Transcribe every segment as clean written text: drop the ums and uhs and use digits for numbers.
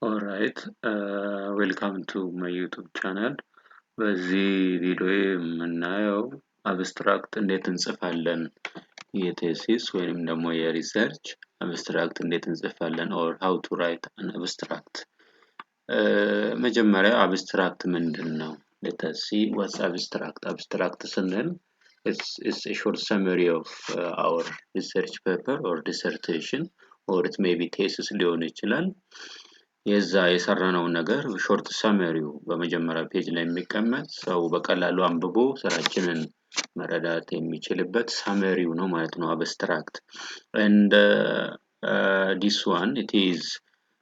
Alright, welcome to my YouTube channel. በዚህ ቪዲዮ የምናየው አብስትራክት እንዴት እንጽፋለን የቴሲስ ወይንም ደግሞ የሪሰርች አብስትራክት እንዴት እንጽፋለን or how to write an abstract. መጀመሪያ አብስትራክት ምንድነው? Let us see what's abstract. Abstract ስንል it's a short summary of our research paper or dissertation or it may be thesis ሊሆን ይችላል። የዛ የሰራነው ነገር ሾርት ሰመሪው በመጀመሪያ ፔጅ ላይ የሚቀመጥ ሰው በቀላሉ አንብቦ ስራችንን መረዳት የሚችልበት ሰመሪው ነው ማለት ነው አብስትራክት and this one it is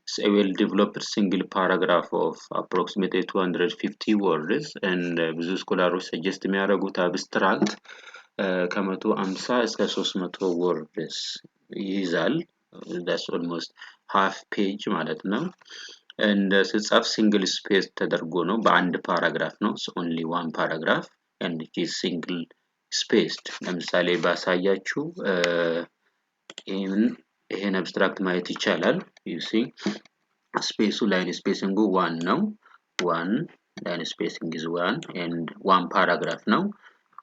a well developed single paragraph of approximately 250 words and ብዙ ስኮላሮች ሰጀስት የሚያደርጉት አብስትራክት ከ150 እስከ 300 words ይይዛል that's almost half page ማለት ነው and ሲጻፍ single space ተደርጎ ነው በአንድ ፓራግራፍ ነው so only one paragraph and it is single spaced ለምሳሌ ባሳያችሁ ይሄን አብስትራክት ማየት ይቻላል you see ስፔሱ ላይን ስፔሲንጉ 1 ነው 1 ላይን ስፔሲንግ is 1 and one paragraph ነው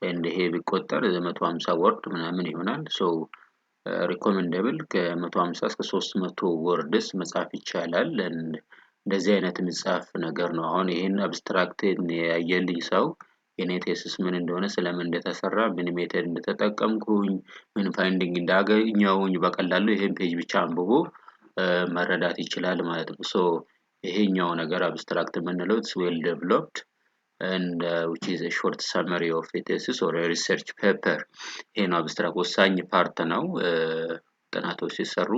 and ይሄ ቢቆጠር 150 ወርድ ምናምን ይሆናል so recommendable ከ150 እስከ 300 words መጻፍ ይቻላል እንደዚህ አይነት መጻፍ ነገር ነው አሁን ይሄን አብስትራክትን ያየልኝ ሰው የኔ ቴሲስ ምን እንደሆነ ስለምን እንደተሰራ ምን ሜተድ እንደተጠቀምኩኝ ምን ፋይንዲንግ እንዳገኘሁኝ በቀላሉ ይሄን ፔጅ ብቻ አንብቦ መረዳት ይችላል ማለት ነው ሶ ይሄኛው ነገር አብስትራክት የምንለው it's well developed and which is a short summary of a thesis or a research paper ይሄን አብስትራክት ወሳኝ ፓርት ነው ጥናቶች ሲሰሩ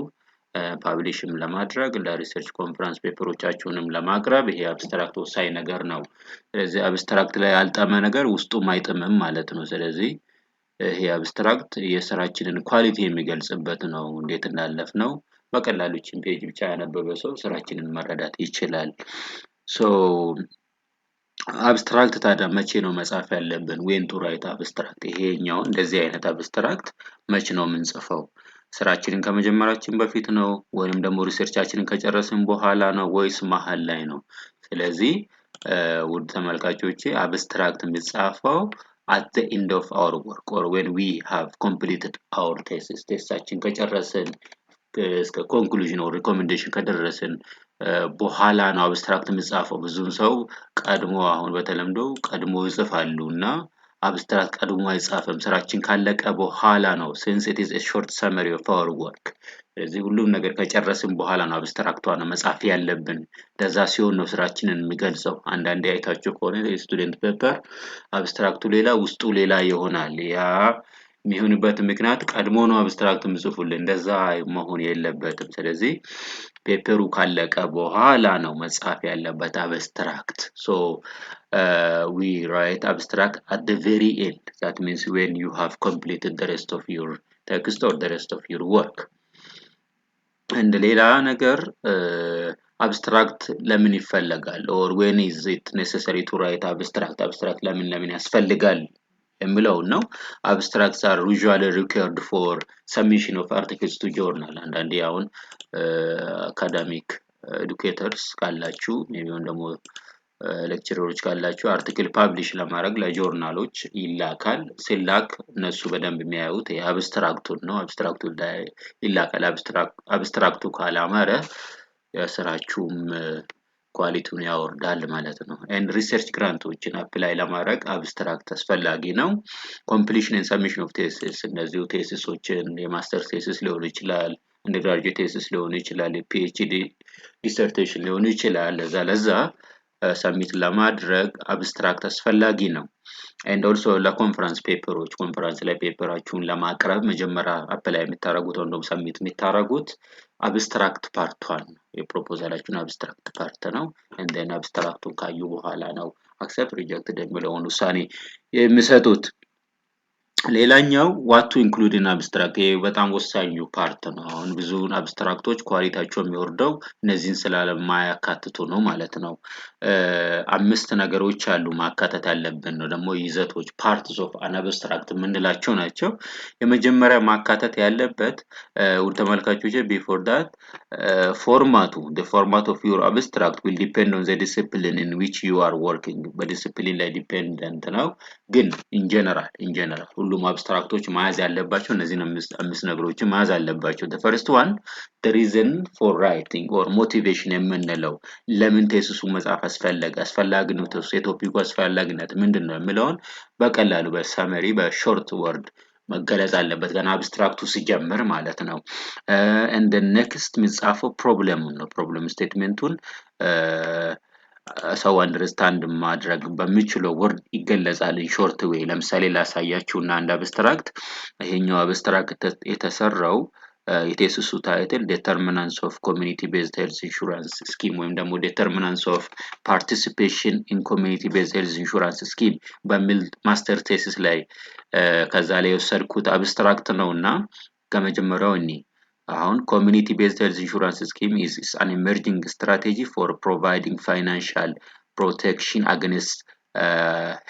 ፐብሊሽም ለማድረግ ለሪሰርች ኮንፈረንስ ፔፐሮቻችሁንም ለማቅረብ ይሄ አብስትራክት ወሳኝ ነገር ነው ስለዚህ አብስትራክት ላይ ያልጠመ ነገር ውስጡም አይጥምም ማለት ነው ስለዚህ ይሄ አብስትራክት የስራችንን ኳሊቲ የሚገልጽበት ነው እንዴት እንዳለፍነው በቀላሉ ቺን ፔጅ ብቻ ያነበበ ሰው ስራችንን መረዳት ይችላል ሶ አብስትራክት ታዲያ መቼ ነው መጻፍ ያለብን when to write abstract ይሄኛው እንደዚህ አይነት አብስትራክት መቼ ነው የምንጽፈው ስራችንን ከመጀመራችን በፊት ነው ወይንም ደግሞ ሪሰርቻችንን ከጨረስን በኋላ ነው ወይስ መሃል ላይ ነው ስለዚህ ውድ ተመልካቾቼ አብስትራክት የሚጻፈው at the end of our work or when we have completed our thesis ቴሳችን ከጨረስን እስከ ኮንክሉዥን or recommendation ከደረስን በኋላ ነው አብስትራክት የሚጻፈው ብዙም ሰው ቀድሞ አሁን በተለምዶ ቀድሞ ይጽፋሉና አብስትራክት ቀድሞ አይጻፍም ስራችን ካለቀ በኋላ ነው since it is a short summary of our work ስለዚህ ሁሉም ነገር ከጨረስን በኋላ ነው አብስትራክቷን መጻፍ ያለብን ለዛ ሲሆን ነው ስራችንን የሚገልጸው አንዳንዴ አይታችሁ ከሆነ የስቱደንት ፔፐር አብስትራክቱ ሌላ ውስጡ ሌላ ይሆናል ያ የሚሆንበት ምክንያት ቀድሞ ነው አብስትራክት ምጽፉልን እንደዛ መሆን የለበትም ስለዚህ ፔፐሩ ካለቀ በኋላ ነው መጻፍ ያለበት አብስትራክት so we write abstract at the very end that means when you have completed the rest of your text or the rest of your work and ሌላ ነገር abstract ለምን ይፈልጋል or when is it necessary to write abstract ለምን ያስፈልጋል የሚለው ነው abstracts are usually required for submission of articles to journal አንዳንዴ አሁን academic educators ካላችሁ maybe ደግሞ ሌክቸረሮች ካላችሁ አርቲክል ፐብሊሽ ለማድረግ ለጆርናሎች ይላካል ሲላክ እነሱ በደንብ የሚያዩት የአብስትራክቱን ነው አብስትራክቱ ላይ ይላካል አብስትራክቱ ካላማረ የስራችሁም ኳሊቲውን ያወርዳል ማለት ነው and research grantዎችን አፕላይ ለማድረግ አብስትራክት አስፈላጊ ነው completion and submission of thesis እነዚህ ቴሲሶችን የማስተር ቴሲስ ሊሆን ይችላል undergraduate thesis ሊሆን ይችላል PhD dissertation ሊሆን ይችላል ለዛ ሰብሚት ለማድረግ አብስትራክት አስፈላጊ ነው and also ለኮንፈረንስ ፔፐሮች ኮንፈረንስ ላይ ፔፐራችሁን ለማቅረብ መጀመሪያ አፕላይ የምታረጉት ወንዶም ሰብሚት የምታረጉት አብስትራክት ፓርቷን የፕሮፖዛላችሁን አብስትራክት ፓርት ነው and then አብስትራክቱን ካዩ በኋላ ነው accept reject የሚለውን ውሳኔ የሚሰጡት ሌላኛው what to include in abstract ይሄ በጣም ወሳኙ ፓርት ነው። አሁን ብዙ አብስትራክቶች ኳሊቲያቸው የሚወርደው እነዚህን ስላለማያካትቱ ነው ማለት ነው። አምስት ነገሮች አሉ ማካተት ያለብን ነው ደግሞ ይዘቶች parts of an abstract የምንላቸው ናቸው። የመጀመሪያ ማካተት ያለበት ውድ ተመልካቾቼ before that the format of your abstract will depend on the discipline in which you are working በዲሲፕሊን ላይ ዲፔንደንት ነው። ግን in general ሁሉም አብስትራክቶች መያዝ ያለባቸው እነዚህን አምስት ነገሮችን መያዝ አለባቸው። the first one the reason for writing or motivation የምንለው ለምን ቴሲሱ መጻፍ አስፈላጊነቱ የቶፒኩ አስፈላጊነት ምንድነው የሚለውን በቀላሉ በሰመሪ በሾርት ወርድ መገለጽ አለበት ገና አብስትራክቱ ሲጀምር ማለት ነው። and the next የሚጻፈው ፕሮብሌሙን ነው። ፕሮብሌም ስቴትመንቱን ሰው አንደርስታንድ ማድረግ በሚችለው ወርድ ይገለጻል ሾርት ዌይ። ለምሳሌ ላሳያችሁና አንድ አብስትራክት ይሄኛው አብስትራክት የተሰራው የቴሲሱ ታይትል determinants of community based health insurance scheme ወይም ደግሞ determinants of participation in community based health insurance scheme በሚል ማስተር ቴሲስ ላይ ከዛ ላይ የወሰድኩት አብስትራክት ነውና ከመጀመሪያው እኔ አሁን community based health insurance scheme is an emerging strategy for providing financial protection against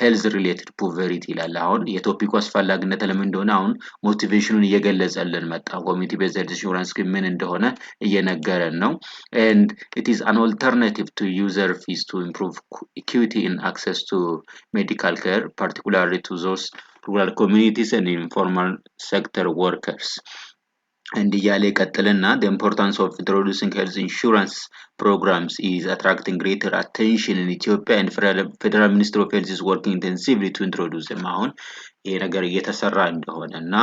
health related poverty ይላል። አሁን የቶፒኩ አስፈላጊነት ለምን እንደሆነ አሁን ሞቲቬሽኑን እየገለጸልን መጣ። community based health insurance scheme ምን እንደሆነ እየነገረን ነው። and it is an alternative to user fees to improve equity in access to medical care particularly to those rural communities and informal sector workers. and እያለ ይቀጥልና the importance of introducing health insurance programs is attracting greater attention in Ethiopia and federal ministry of health is working intensively to introduce them አሁን ይሄ ነገር እየተሰራ እንደሆነና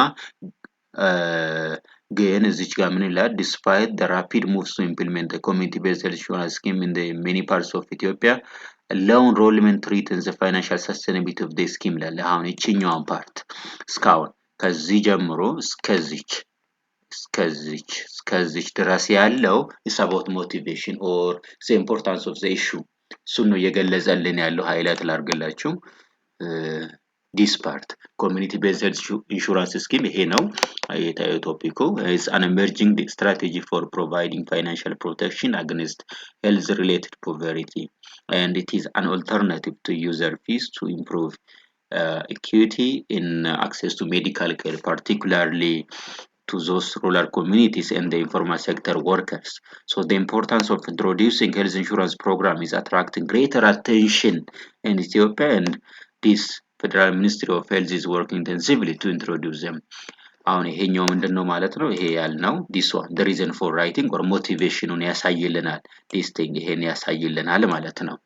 ግን እዚች ጋር ምን ይላል despite the rapid moves to implement the community based health insurance scheme in the many parts of Ethiopia low enrollment threatens the financial sustainability of the scheme ላለ አሁን እቺኛውን ፓርት እስካሁን ከዚህ ጀምሮ እስከዚች ድረስ ያለው is about motivation or the importance of the issue እሱን ነው እየገለጸልን ያለው ሃይላይት ላድርግላችሁ። this part community based health insurance scheme ይሄ ነው ቶፒኩ is an emerging strategy for providing financial protection against health related poverty and it is an alternative to user fees to improve equity in access to medical care particularly to those rural communities and the informal sector workers. So the importance of introducing health insurance program is attracting greater attention in Ethiopia and this federal ministry of health is working intensively to introduce them. አሁን ይሄኛው ምንድነው ማለት ነው ይሄ ያልነው this one the reason for writing or motivationን ያሳይልናል this thing ይሄን ያሳይልናል ማለት ነው።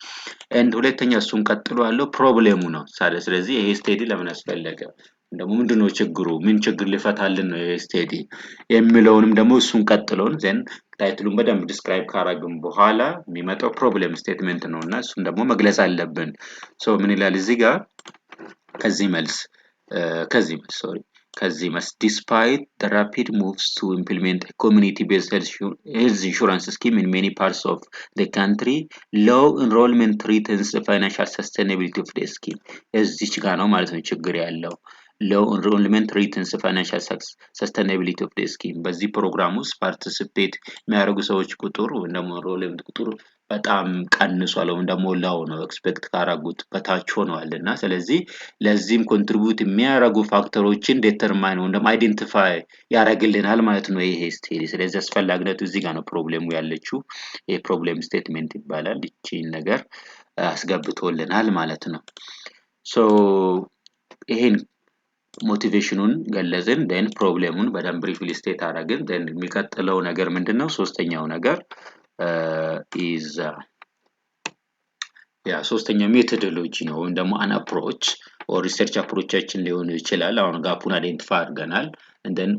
and ሁለተኛ እሱን ቀጥሎ ያለው ፕሮብሌሙ ነው። ስለዚህ ይሄ ስቴዲ ለምን አስፈለገ ደግሞ ምንድነው ችግሩ ምን ችግር ሊፈታልን ነው ይሄ ስቴዲ የሚለውንም ደግሞ እሱን ቀጥሎን ዘን ታይትሉን በደንብ ዲስክራይብ ካረግን በኋላ የሚመጣው ፕሮብሌም ስቴትመንት ነውና እሱን ደግሞ መግለጽ አለብን። ሶ ምን ይላል እዚህ ጋር ከዚህ መልስ despite the rapid moves to implement a community-based health insurance scheme in many parts of the country, low enrollment threatens the financial sustainability of the scheme. እዚች ጋር ነው ማለት ነው ችግር ያለው low enrollment threatens the financial sustainability of the scheme. በዚህ ፕሮግራም ውስጥ ፓርቲሲፔት የሚያደርጉ ሰዎች ቁጥር ወይም ደግሞ enrollment ቁጥር በጣም ቀንሷል ወይም ደግሞ ላው ነው ኤክስፔክት ካረጉት በታች ሆነዋልና ስለዚህ ለዚህም ኮንትሪቢዩት የሚያደርጉ ፋክተሮችን ዲተርማይን ወይም ደግሞ አይደንቲፋይ ያደርግልናል ማለት ነው ይሄ ስቴዲ። ስለዚህ አስፈላጊነቱ እዚህ ጋር ነው ፕሮብሌሙ ያለችው ይሄ ፕሮብሌም ስቴትመንት ይባላል። እቺን ነገር አስገብቶልናል ማለት ነው። ሶ ይሄን ሞቲቬሽኑን ገለጽን then ፕሮብሌሙን በደንብ ብሪፍሊ ስቴት አደረግን then የሚቀጥለው ነገር ምንድነው ሶስተኛው ነገር is ሶስተኛው ሜቶዶሎጂ ነው ወይም ደግሞ an approach or research approachችን ሊሆን ይችላል። አሁን ጋፑን አይደንቲፋይ አድርገናል and then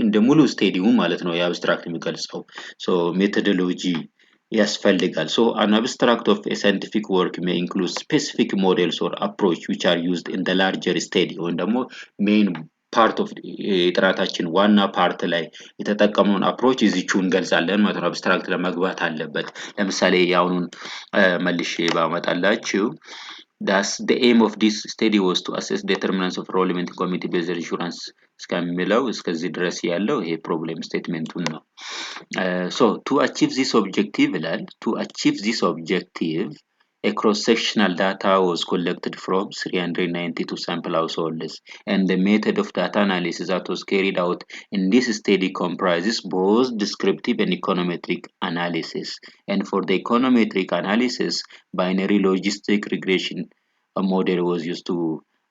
እንደ ሙሉ ስቴዲው ማለት ነው የአብስትራክት የሚገልጸው so ሜቶዶሎጂ ያስፈልጋል። so an abstract of a scientific work may include specific models or approach which are used in the larger study ወይም ደግሞ main part of የጥናታችን ዋና ፓርት ላይ የተጠቀመውን አፕሮች እዚቹን ገልጻለን ማለት ነው። አብስትራክት ለመግባት አለበት። ለምሳሌ ያውኑን መልሼ ባመጣላችሁ Thus, the aim of this study was to assess determinants of enrollment in community-based insurance እስከሚለው እስከዚህ ድረስ ያለው ይሄ ፕሮብሌም ስቴትመንቱን ነው። So to achieve this objective a cross-sectional data was collected from 392 sample households, and the method of data analysis that was carried out in this study comprises both descriptive and econometric analysis. And for the econometric analysis, binary logistic regression model was used to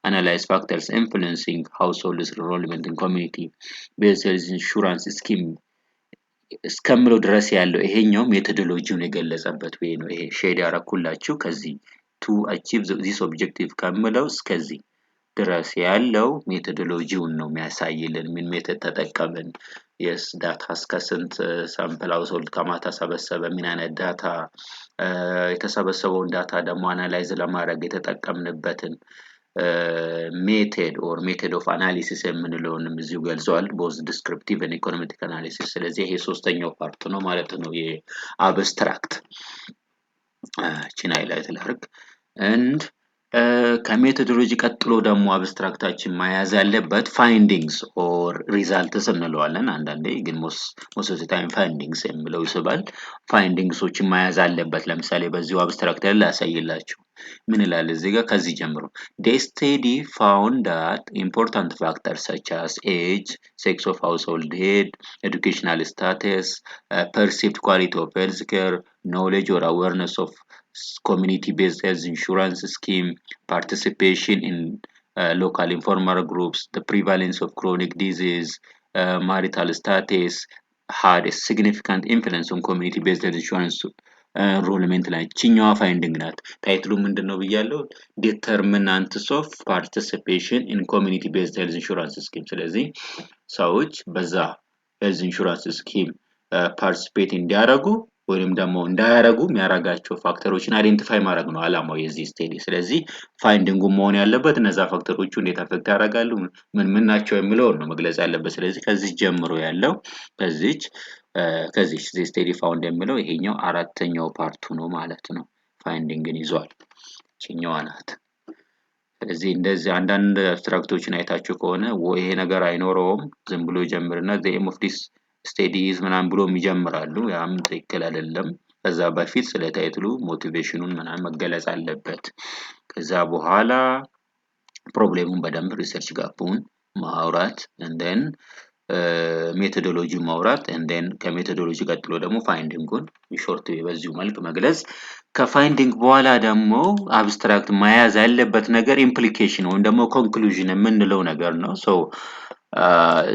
analyze factors influencing households' enrollment in community-based health insurance scheme. እስከምለው ድረስ ያለው ይሄኛው ሜቶዶሎጂውን የገለጸበት ወይ ነው። ይሄ ሼድ ያረኩላችሁ ከዚህ to achieve this objective ከምለው እስከዚህ ድረስ ያለው ሜቶዶሎጂውን ነው የሚያሳይልን። ምን ሜቶድ ተጠቀምን፣ yes ዳታ እስከ ስንት ሳምፕል ሃውስሆልድ ከማታ ሰበሰበ፣ ምን አይነት ዳታ የተሰበሰበውን ዳታ ደግሞ አናላይዝ ለማድረግ የተጠቀምንበትን method of analysis የምንለውንም እዚሁ ገልጸዋል። both descriptive and econometric analysis። ስለዚህ ይሄ ሶስተኛው ፓርት ነው ማለት ነው የአብስትራክት ቺናይ ላይ ተላርክ and ከሜቶዶሎጂ ቀጥሎ ደግሞ አብስትራክታችን መያዝ ያለበት ፋይንዲንግስ ኦር ሪዛልትስ እንለዋለን። አንዳንዴ ግን most of the time ፋይንዲንግስ የሚለው ይስባል። ፋይንዲንግሶችን መያዝ አለበት። ለምሳሌ በዚሁ አብስትራክት ላይ ላሳይላችሁ ምን ይላል እዚህ ጋር ከዚህ ጀምሮ the study found that important factors such as age, sex of household head, educational status, perceived quality of healthcare, knowledge or awareness of community-based health insurance scheme, participation in local informal groups, the prevalence of chronic disease, marital status had a significant influence on community-based health insurance enrollment ላይ ቺኛዋ ፋይንዲንግ ናት። ታይትሉ ምንድነው ብያለሁ? determinants of participation in community-based health insurance scheme። ስለዚህ ሰዎች በዛ health insurance scheme participate እንዲያደርጉ ወይም ደግሞ እንዳያደርጉ የሚያደርጋቸው ፋክተሮችን አይደንቲፋይ ማድረግ ነው ዓላማው የዚህ ስቴዲ። ስለዚህ ፋይንዲንጉ መሆን ያለበት እነዛ ፋክተሮቹ እንዴት አፌክት ያደርጋሉ ምን ናቸው የሚለውን ነው መግለጽ ያለበት። ስለዚህ ከዚህ ጀምሮ ያለው ከዚህ ስቴዲ ፋውንድ የሚለው ይሄኛው አራተኛው ፓርቱ ነው ማለት ነው። ፋይንዲንግን ይዟል ቺኛዋ ናት። ስለዚህ እንደዚህ አንዳንድ አብስትራክቶችን አይታችሁ ከሆነ ይሄ ነገር አይኖረውም ዝም ብሎ ጀምርና the aim of this study is ምናምን ብሎ ይጀምራሉ። ያም ትክክል አይደለም። ከዛ በፊት ስለ ታይትሉ ሞቲቬሽኑን ምናምን መገለጽ አለበት። ከዛ በኋላ ፕሮብሌሙን በደንብ ሪሰርች ጋፑን ማውራት and then ሜቶዶሎጂ ማውራት and then ከሜቶዶሎጂ ቀጥሎ ደግሞ ፋይንዲንጉን ሾርት በዚሁ መልክ መግለጽ። ከፋይንዲንግ በኋላ ደግሞ አብስትራክት መያዝ ያለበት ነገር ኢምፕሊኬሽን ወይም ደግሞ ኮንክሉዥን የምንለው ነገር ነው። ሶ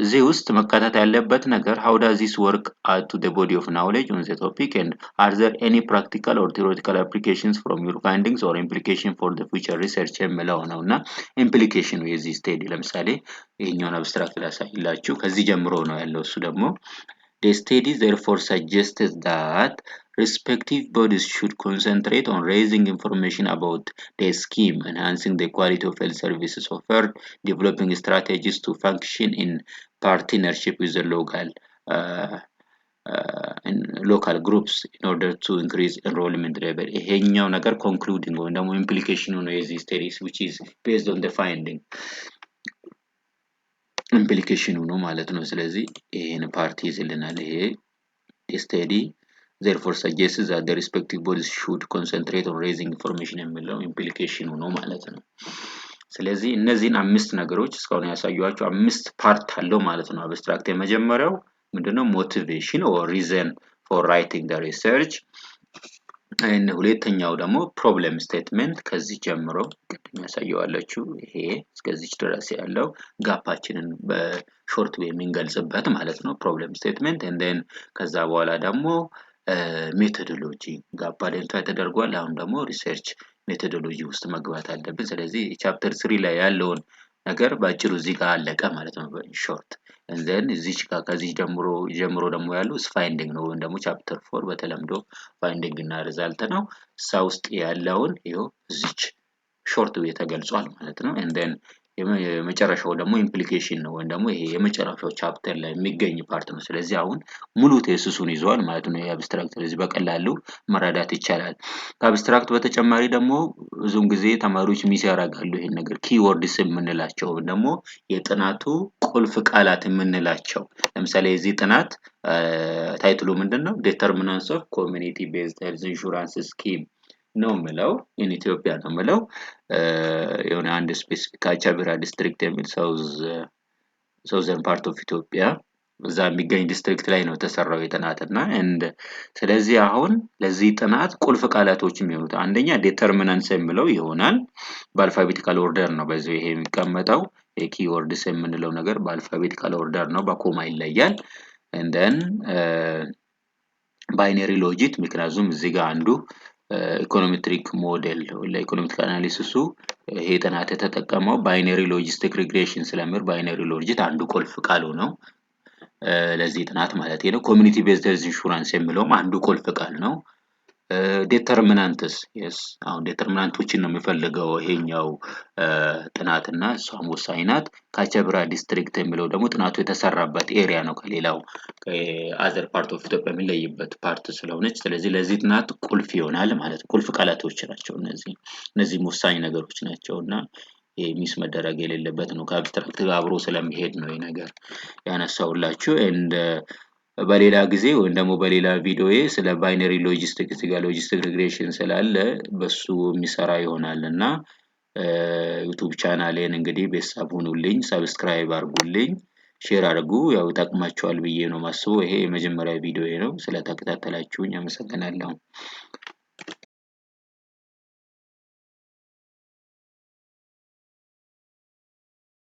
እዚህ ውስጥ መካተት ያለበት ነገር how does this work add to the body of knowledge on the topic and are there any practical or theoretical applications from your findings or implication for the future research የሚለው ነውና ኢምፕሊኬሽኑ የዚህ ስቴዲ ለምሳሌ ይሄኛውን አብስትራክት ላሳይላችሁ ከዚህ ጀምሮ ነው ያለው። እሱ ደግሞ the study therefore suggested that respective bodies should concentrate on raising information about the scheme, enhancing the quality of health services offered, developing strategies to function in partnership with the local groups in order to increase enrollment level። ይሄኛው ነገር concluding ወይም ደግሞ implication ነው የዚህ study which is based on the finding implication ነው ማለት ነው። ስለዚህ ይሄን ፓርቲ ይዝልናል። ይሄ study therefore suggests that the respective bodies should concentrate on raising information የሚለው implication ነው ማለት ነው። ስለዚህ እነዚህን አምስት ነገሮች እስካሁን ያሳዩዋችሁ አምስት ፓርት አለው ማለት ነው አብስትራክት። የመጀመሪያው ምንድነው motivation or reason for writing the research and ሁለተኛው ደግሞ ፕሮብለም ስቴትመንት ከዚህ ጀምሮ ቅድም ያሳየዋለችሁ ይሄ እስከዚህ ድረስ ያለው ጋፓችንን በሾርት ዌይ የምንገልጽበት ማለት ነው ፕሮብለም ስቴትመንት and then ከዛ በኋላ ደግሞ ሜቶዶሎጂ ጋፕ አይደንቲፋይ ተደርጓል። አሁን ደግሞ ሪሰርች ሜቶዶሎጂ ውስጥ መግባት አለብን። ስለዚህ ቻፕተር 3 ላይ ያለውን ነገር ባጭሩ እዚህ ጋር አለቀ ማለት ነው ሾርት and then እዚህ ጋር ከዚህ ጀምሮ ደግሞ ያለው ፋይንዲንግ ነው ወይም ደግሞ ቻፕተር 4 በተለምዶ ፋይንዲንግ እና ሪዛልት ነው። ውስጥ ያለውን ይሄው እዚህ ሾርት ዌይ ተገልጿል ማለት ነው and then የመጨረሻው ደግሞ ኢምፕሊኬሽን ነው ወይም ደግሞ ይሄ የመጨረሻው ቻፕተር ላይ የሚገኝ ፓርት ነው። ስለዚህ አሁን ሙሉ ቴሲሱን ይዟል ማለት ነው የአብስትራክት። ስለዚህ በቀላሉ መረዳት ይቻላል። ከአብስትራክት በተጨማሪ ደግሞ ብዙውን ጊዜ ተማሪዎች ሚስ ያደርጋሉ ይሄን ነገር ኪወርድስ የምንላቸው ወይም ደግሞ የጥናቱ ቁልፍ ቃላት የምንላቸው። ለምሳሌ የዚህ ጥናት ታይትሉ ምንድነው? ዲተርሚናንትስ ኦፍ ኮሚኒቲ ቤዝድ ሄልዝ ኢንሹራንስ ስኪም ነው የምለው ኢን ኢትዮጵያ ነው የምለው። የሆነ አንድ ስፔሲፊክ ካቻቢራ ዲስትሪክት የሚል ሳውዘርን ፓርት ኦፍ ኢትዮጵያ እዛ የሚገኝ ዲስትሪክት ላይ ነው የተሰራው የጥናትና ስለዚህ አሁን ለዚህ ጥናት ቁልፍ ቃላቶች የሚሆኑት አንደኛ ዲተርሚናንትስ የሚለው ይሆናል። በአልፋቤቲካል ኦርደር ነው በዚህ ይሄ የሚቀመጠው የኪወርድስ የምንለው ነገር በአልፋቤቲካል ኦርደር ነው፣ በኮማ ይለያል። and then ባይነሪ ሎጂክ ምክንያቱም እዚህ ጋር አንዱ ኢኮኖሜትሪክ ሞዴል ለኢኮኖሜትሪክ አናሊሲሱ ይሄ ጥናት የተጠቀመው ባይነሪ ሎጂስቲክ ሪግሬሽን ስለሚል ባይነሪ ሎጂክ አንዱ ቁልፍ ቃሉ ነው ለዚህ ጥናት ማለት ነው። ኮሚኒቲ ቤዝድ ሄልዝ ኢንሹራንስ የሚለውም አንዱ ቁልፍ ቃል ነው። ዲተርሚናንትስ አሁን ዲተርሚናንቶችን ነው የሚፈልገው ይሄኛው ጥናትና እሷም ወሳኝ ናት። ካቻቢራ ዲስትሪክት የሚለው ደግሞ ጥናቱ የተሰራበት ኤሪያ ነው ከሌላው አዘር ፓርት ኦፍ ኢትዮጵያ የሚለይበት ፓርት ስለሆነች ስለዚህ ለዚህ ጥናት ቁልፍ ይሆናል ማለት ቁልፍ ቃላቶች ናቸው እነዚህ ወሳኝ ነገሮች ናቸውና ሚስ መደረግ የሌለበት ነው። ከአብስትራክት ጋር አብሮ ስለሚሄድ ነው ይሄ ነገር ያነሳውላችሁ። በሌላ ጊዜ ወይም ደግሞ በሌላ ቪዲዮዬ ስለ ባይነሪ ሎጂስቲክ ሎጂስቲክ ሪግሬሽን ስላለ በሱ የሚሰራ ይሆናልና ዩቲዩብ ቻናሌን እንግዲህ ቤተሰብ ሁኑልኝ፣ ሰብስክራይብ አድርጉልኝ፣ ሼር አድርጉ። ያው ይጠቅማችኋል ብዬ ነው ማስበው። ይሄ የመጀመሪያ ቪዲዮዬ ነው። ስለተከታተላችሁኝ አመሰግናለሁ።